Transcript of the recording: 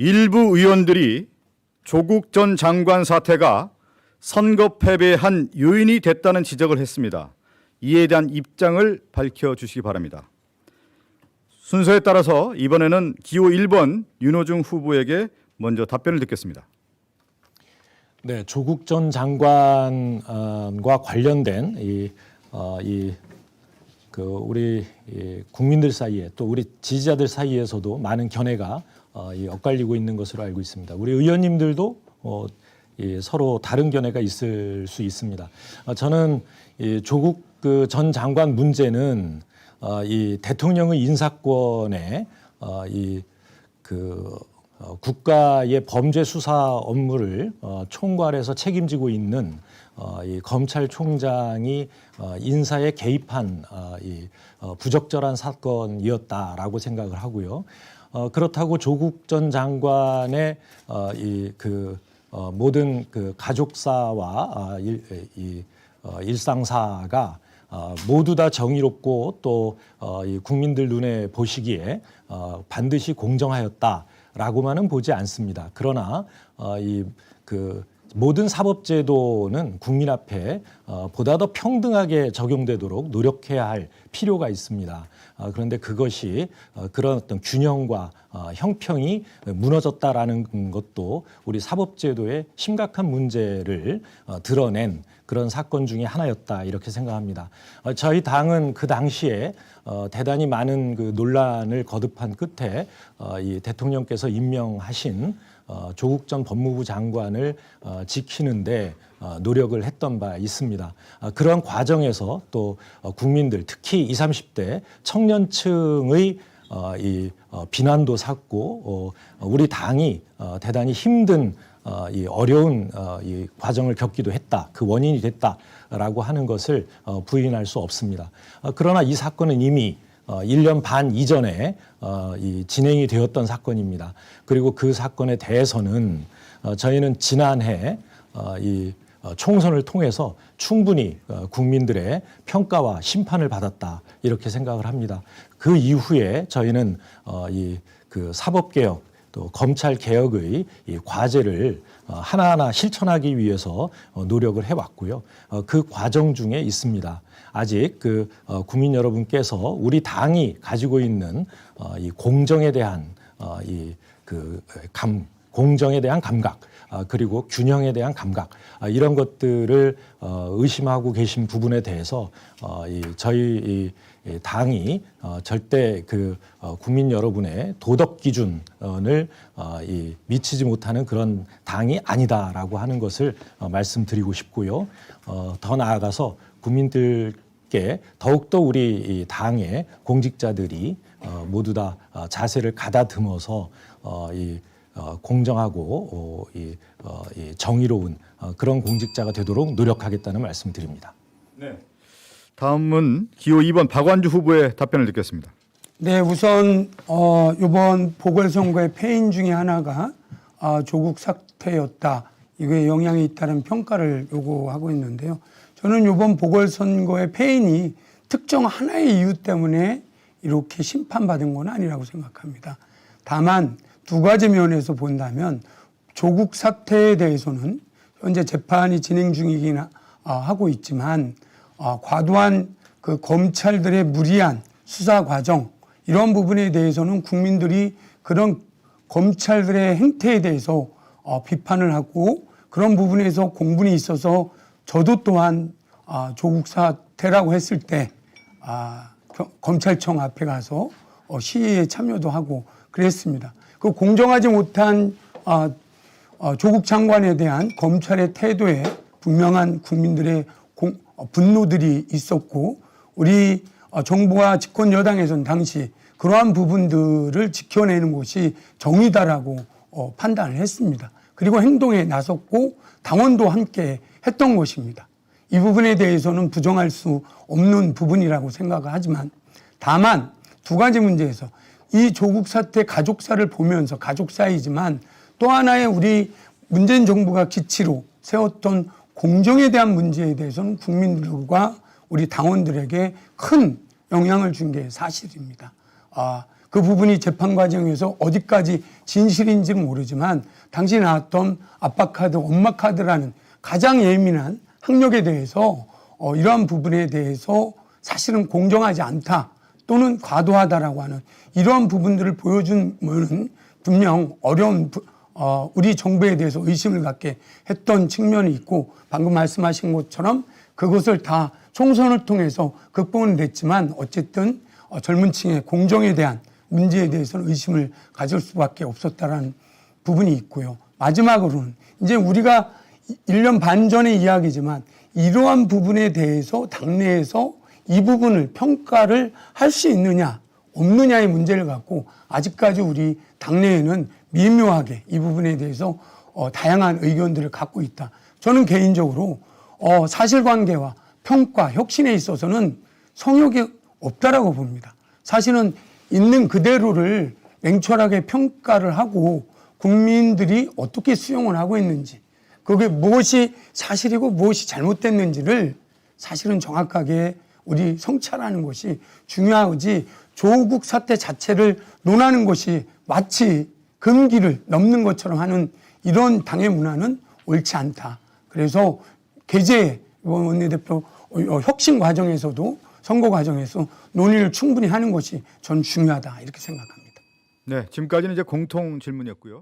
일부 의원들이 조국 전 장관 사태가 선거 패배의 한 요인이 됐다는 지적을 했습니다. 이에 대한 입장을 밝혀주시기 바랍니다. 순서에 따라서 이번에는 기호 1번 윤호중 후보에게 먼저 답변을 듣겠습니다. 네, 조국 전 장관과 관련된 우리 국민들 사이에 또 우리 지지자들 사이에서도 많은 견해가 엇갈리고 있는 것으로 알고 있습니다. 우리 의원님들도 서로 다른 견해가 있을 수 있습니다. 저는 조국 전 장관 문제는 이 대통령의 인사권에 국가의 범죄 수사 업무를 총괄해서 책임지고 있는 이 검찰총장이 인사에 개입한 부적절한 사건이었다라고 생각을 하고요. 그렇다고 조국 전 장관의 모든 가족사와 일상사가 모두 다 정의롭고 또 국민들 눈에 보시기에 반드시 공정하였다라고만은 보지 않습니다. 그러나 모든 사법제도는 국민 앞에 보다 더 평등하게 적용되도록 노력해야 할 필요가 있습니다. 그런데 그것이 그런 어떤 균형과 형평이 무너졌다라는 것도 우리 사법제도의 심각한 문제를 드러낸 그런 사건 중에 하나였다 이렇게 생각합니다. 저희 당은 그 당시에 대단히 많은 그 논란을 거듭한 끝에 이 대통령께서 임명하신 조국 전 법무부 장관을 지키는데 노력을 했던 바 있습니다. 그런 과정에서 또 국민들 특히 20, 30대 청년층의 비난도 샀고 우리 당이 대단히 힘든 이 어려운 이 과정을 겪기도 했다. 그 원인이 됐다라고 하는 것을 부인할 수 없습니다. 그러나 이 사건은 이미 1년 반 이전에 진행이 되었던 사건입니다. 그리고 그 사건에 대해서는 저희는 지난해 총선을 통해서 충분히 국민들의 평가와 심판을 받았다 이렇게 생각을 합니다. 그 이후에 저희는 사법개혁 또 검찰개혁의 이 과제를 하나하나 실천하기 위해서 노력을 해왔고요. 그 과정 중에 있습니다. 아직 국민 여러분께서 우리 당이 가지고 있는 이 공정에 대한 공정에 대한 감각 그리고 균형에 대한 감각 이런 것들을 의심하고 계신 부분에 대해서 저희 당이 절대 국민 여러분의 도덕 기준을 미치지 못하는 그런 당이 아니다라고 하는 것을 말씀드리고 싶고요. 더 나아가서 국민들께 더욱더 우리 당의 공직자들이 모두 다 자세를 가다듬어서 공정하고 정의로운 그런 공직자가 되도록 노력하겠다는 말씀드립니다. 네. 다음은 기호 2번 박완주 후보의 답변을 듣겠습니다. 네, 우선 이번 보궐선거의 패인 중에 하나가 조국 사태였다. 이거에 영향이 있다는 평가를 요구하고 있는데요. 저는 이번 보궐선거의 패인이 특정 하나의 이유 때문에 이렇게 심판받은 건 아니라고 생각합니다. 다만 두 가지 면에서 본다면 조국 사태에 대해서는 현재 재판이 진행 중이긴 하고 있지만 과도한 그 검찰들의 무리한 수사 과정 이런 부분에 대해서는 국민들이 그런 검찰들의 행태에 대해서 비판을 하고 그런 부분에서 공분이 있어서 저도 또한 조국 사태라고 했을 때 검찰청 앞에 가서 시위에 참여도 하고 그랬습니다. 그 공정하지 못한 조국 장관에 대한 검찰의 태도에 분명한 국민들의 분노들이 있었고 우리 정부와 집권 여당에서는 당시 그러한 부분들을 지켜내는 것이 정의다라고 판단을 했습니다. 그리고 행동에 나섰고 당원도 함께 했던 것입니다. 이 부분에 대해서는 부정할 수 없는 부분이라고 생각을 하지만 다만 두 가지 문제에서 이 조국 사태 가족사를 보면서 가족사이지만 또 하나의 우리 문재인 정부가 기치로 세웠던 공정에 대한 문제에 대해서는 국민들과 우리 당원들에게 큰 영향을 준 게 사실입니다. 그 부분이 재판 과정에서 어디까지 진실인지는 모르지만 당신이 나왔던 아빠 카드, 엄마 카드라는 가장 예민한 학력에 대해서 이러한 부분에 대해서 사실은 공정하지 않다 또는 과도하다라고 하는 이러한 부분들을 보여주면은 분명 어려운 우리 정부에 대해서 의심을 갖게 했던 측면이 있고 방금 말씀하신 것처럼 그것을 다 총선을 통해서 극복은 됐지만 어쨌든 젊은 층의 공정에 대한 문제에 대해서는 의심을 가질 수밖에 없었다라는 부분이 있고요. 마지막으로는 이제 우리가 1년 반 전의 이야기지만 이러한 부분에 대해서 당내에서 이 부분을 평가를 할 수 있느냐 없느냐의 문제를 갖고 아직까지 우리 당내에는 미묘하게 이 부분에 대해서 다양한 의견들을 갖고 있다. 저는 개인적으로 사실관계와 평가, 혁신에 있어서는 성역이 없다라고 봅니다. 사실은 있는 그대로를 냉철하게 평가를 하고 국민들이 어떻게 수용을 하고 있는지 그게 무엇이 사실이고 무엇이 잘못됐는지를 사실은 정확하게 우리 성찰하는 것이 중요하지 조국 사태 자체를 논하는 것이 마치 금기를 넘는 것처럼 하는 이런 당의 문화는 옳지 않다. 그래서 개재의 원내대표 혁신 과정에서도 선거 과정에서 논의를 충분히 하는 것이 전 중요하다 이렇게 생각합니다. 네, 지금까지는 이제 공통 질문이었고요.